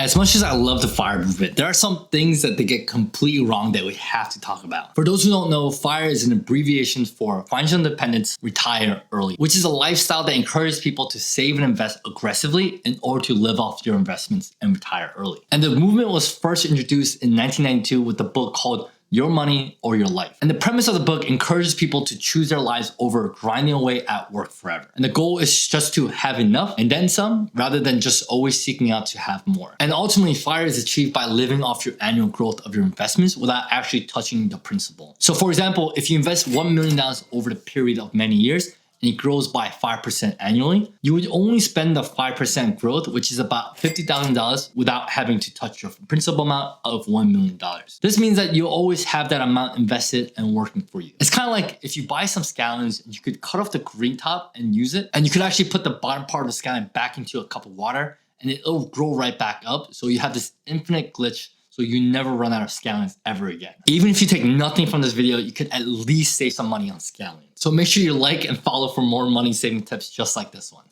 As much as I love the FIRE movement, there are some things that they get completely wrong that we have to talk about. For those who don't know, FIRE is an abbreviation for Financial Independence, Retire Early, which is a lifestyle that encourages people to save and invest aggressively in order to live off your investments and retire early. And the movement was first introduced in 1992 with a book called Your Money or Your Life. And the premise of the book encourages people to choose their lives over grinding away at work forever. And the goal is just to have enough and then some, rather than just always seeking out to have more. And ultimately, FIRE is achieved by living off your annual growth of your investments without actually touching the principal. So for example, if you invest $1 million over the period of many years, and it grows by 5% annually, you would only spend the 5% growth, which is about $50,000 without having to touch your principal amount of $1 million. This means that you always have that amount invested and working for you. It's kind of like if you buy some scallions, you could cut off the green top and use it, and you could actually put the bottom part of the scallion back into a cup of water, and it'll grow right back up. So you have this infinite glitch, so you never run out of scallions ever again. Even if you take nothing from this video, you could at least save some money on scallions. So make sure you like and follow for more money saving tips just like this one.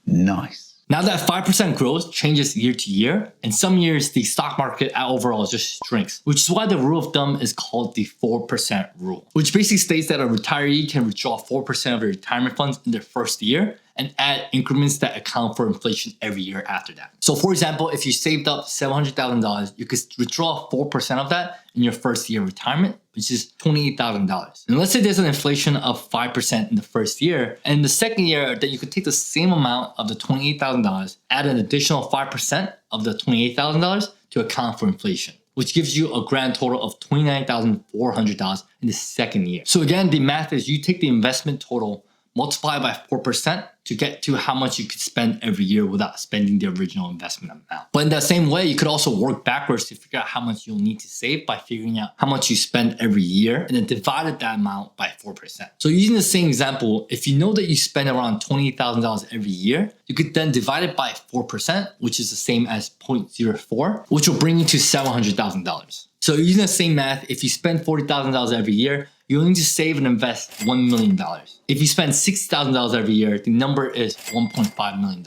Nice. Now that 5% growth changes year to year, and some years the stock market overall just shrinks, which is why the rule of thumb is called the 4% rule, which basically states that a retiree can withdraw 4% of their retirement funds in their first year and add increments that account for inflation every year after that. So for example, if you saved up $700,000, you could withdraw 4% of that in your first year of retirement, which is $28,000. And let's say there's an inflation of 5% in the first year, and in the second year that you could take the same amount of the $28,000, add an additional 5% of the $28,000 to account for inflation, which gives you a grand total of $29,400 in the second year. So again, the math is you take the investment total, multiply by 4% to get to how much you could spend every year without spending the original investment amount. But in that same way, you could also work backwards to figure out how much you'll need to save by figuring out how much you spend every year and then divided that amount by 4%. So using the same example, if you know that you spend around $28,000 every year, you could then divide it by 4%, which is the same as 0.04, which will bring you to $700,000. So using the same math, if you spend $40,000 every year, you'll need to save and invest $1 million. If you spend $60,000 every year, the number is $1.5 million.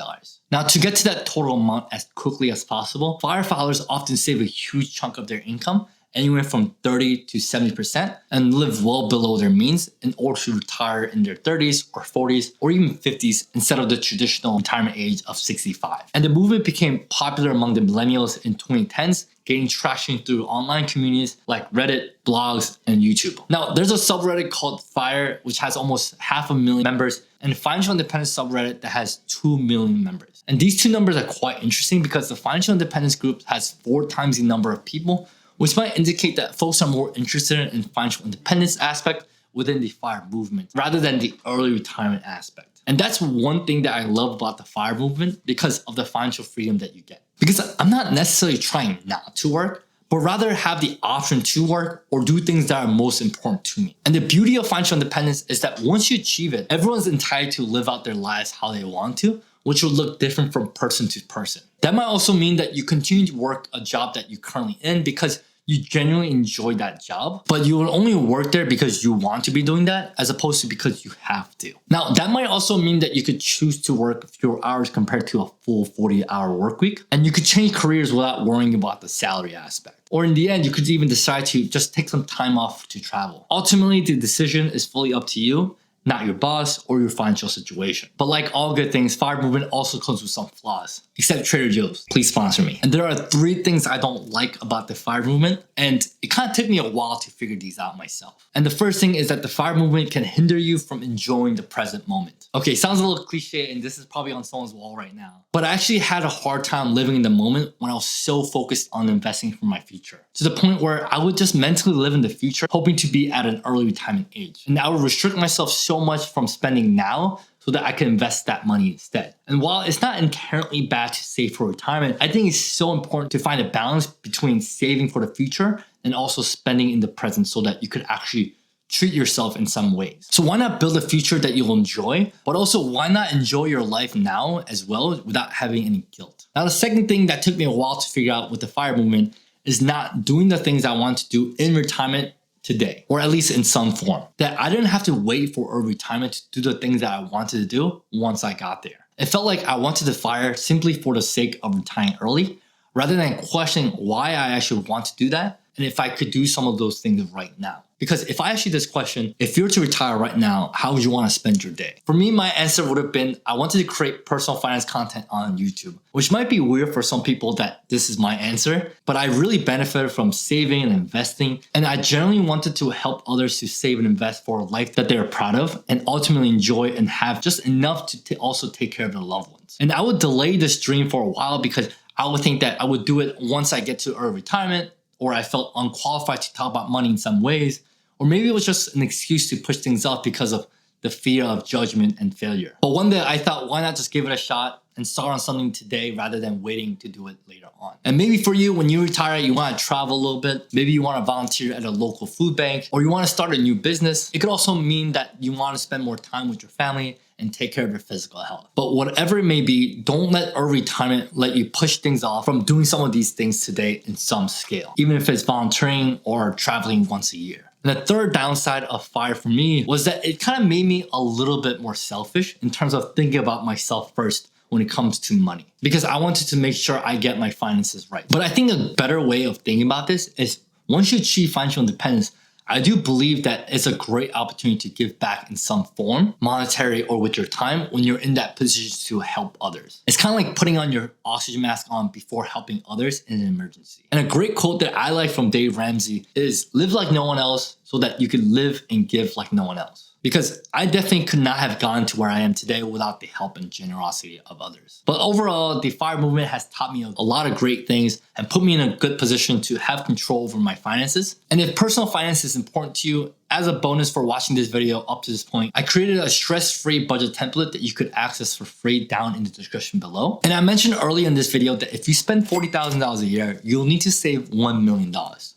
Now, to get to that total amount as quickly as possible, FIRE followers often save a huge chunk of their income, anywhere from 30 to 70%, and live well below their means in order to retire in their 30s or 40s or even 50s instead of the traditional retirement age of 65. And the movement became popular among the millennials in 2010s, gaining traction through online communities like Reddit, blogs, and YouTube. Now, there's a subreddit called FIRE, which has almost 500,000 members, and a financial independence subreddit that has 2 million members. And these two numbers are quite interesting because the financial independence group has 4 times the number of people, which might indicate that folks are more interested in financial independence aspect within the FIRE movement rather than the early retirement aspect. And that's one thing that I love about the FIRE movement because of the financial freedom that you get. Because I'm not necessarily trying not to work, but rather have the option to work or do things that are most important to me. And the beauty of financial independence is that once you achieve it, everyone's entitled to live out their lives how they want to, which will look different from person to person. That might also mean that you continue to work a job that you're currently in because you genuinely enjoy that job, but you will only work there because you want to be doing that as opposed to because you have to. Now, that might also mean that you could choose to work fewer hours compared to a full 40-hour work week, and you could change careers without worrying about the salary aspect. Or in the end, you could even decide to just take some time off to travel. Ultimately, the decision is fully up to you, not your boss or your financial situation. But like all good things, FIRE movement also comes with some flaws, except Trader Joe's. Please sponsor me. And there are 3 things I don't like about the FIRE movement, and it kind of took me a while to figure these out myself. And the first thing is that the FIRE movement can hinder you from enjoying the present moment. Okay, sounds a little cliche, and this is probably on someone's wall right now, but I actually had a hard time living in the moment when I was so focused on investing for my future, to the point where I would just mentally live in the future, hoping to be at an early retirement age. And I would restrict myself so much from spending now so that I can invest that money instead. And while it's not inherently bad to save for retirement, I think it's so important to find a balance between saving for the future and also spending in the present so that you could actually treat yourself in some ways. So why not build a future that you'll enjoy, but also why not enjoy your life now as well without having any guilt? Now, the second thing that took me a while to figure out with the FIRE movement is not doing the things I want to do in retirement today, or at least in some form. That I didn't have to wait for a retirement to do the things that I wanted to do once I got there. It felt like I wanted to FIRE simply for the sake of retiring early, rather than questioning why I actually want to do that and if I could do some of those things right now. Because if I ask you this question, if you were to retire right now, how would you want to spend your day? For me, my answer would have been, I wanted to create personal finance content on YouTube, which might be weird for some people that this is my answer, but I really benefited from saving and investing. And I generally wanted to help others to save and invest for a life that they're proud of and ultimately enjoy and have just enough to also take care of their loved ones. And I would delay this dream for a while because I would think that I would do it once I get to early retirement, or I felt unqualified to talk about money in some ways, or maybe it was just an excuse to push things off because of the fear of judgment and failure. But one day I thought, why not just give it a shot and start on something today rather than waiting to do it later on. And maybe for you, when you retire, you want to travel a little bit. Maybe you want to volunteer at a local food bank, or you want to start a new business. It could also mean that you want to spend more time with your family and take care of your physical health. But whatever it may be, don't let early retirement let you push things off from doing some of these things today in some scale, even if it's volunteering or traveling once a year. And the third downside of FIRE for me was that it kind of made me a little bit more selfish in terms of thinking about myself first when it comes to money, because I wanted to make sure I get my finances right. But I think a better way of thinking about this is once you achieve financial independence, I do believe that it's a great opportunity to give back in some form, monetary or with your time, when you're in that position to help others. It's kind of like putting on your oxygen mask on before helping others in an emergency. And a great quote that I like from Dave Ramsey is, live like no one else so that you can live and give like no one else. Because I definitely could not have gotten to where I am today without the help and generosity of others. But overall, the FIRE movement has taught me a lot of great things and put me in a good position to have control over my finances. And if personal finance is important to you, as a bonus for watching this video up to this point, I created a stress-free budget template that you could access for free down in the description below. And I mentioned earlier in this video that if you spend $40,000 a year, you'll need to save $1 million.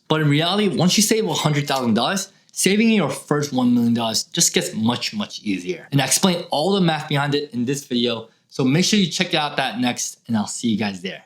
But in reality, once you save $100,000, saving your first $1 million just gets much, much easier. And I explain all the math behind it in this video. So make sure you check out that next, and I'll see you guys there.